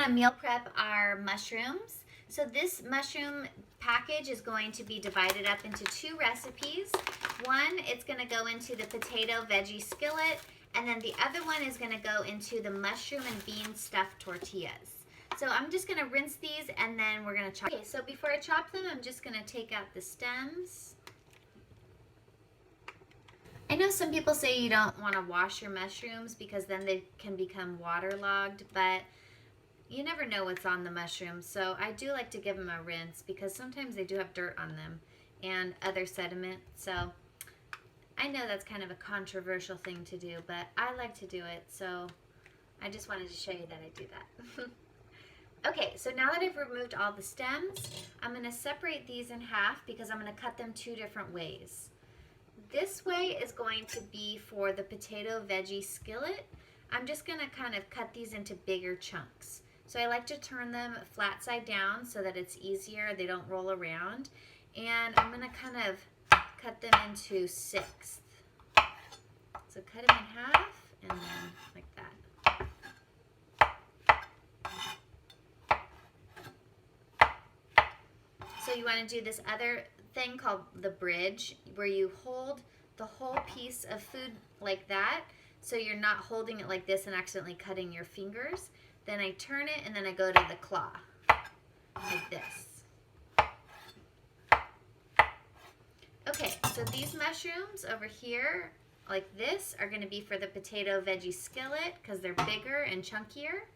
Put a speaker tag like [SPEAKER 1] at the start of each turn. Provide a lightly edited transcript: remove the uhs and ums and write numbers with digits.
[SPEAKER 1] to meal prep our mushrooms. So this mushroom package is going to be divided up into 2 recipes. One, it's going to go into the potato veggie skillet, and then the other one is going to go into the mushroom and bean stuffed tortillas. So I'm just going to rinse these and then we're going to chop. Okay, so before I chop them, I'm just going to take out the stems. I know some people say you don't want to wash your mushrooms because then they can become waterlogged, but you never know what's on the mushrooms. So I do like to give them a rinse because sometimes they do have dirt on them and other sediment. So I know that's kind of a controversial thing to do, but I like to do it. So I just wanted to show you that I do that. Okay, so now that I've removed all the stems, I'm going to separate these in half because I'm going to cut them 2 different ways. This way is going to be for the potato veggie skillet. I'm just going to kind of cut these into bigger chunks. So I like to turn them flat side down so that it's easier, they don't roll around. And I'm going to kind of cut them into 6. So cut them in half and then like that. So you want to do this other thing called the bridge, where you hold the whole piece of food like that, so you're not holding it like this and accidentally cutting your fingers. Then I turn it and then I go to the claw, like this. Okay, so these mushrooms over here, like this, are going to be for the potato veggie skillet because they're bigger and chunkier.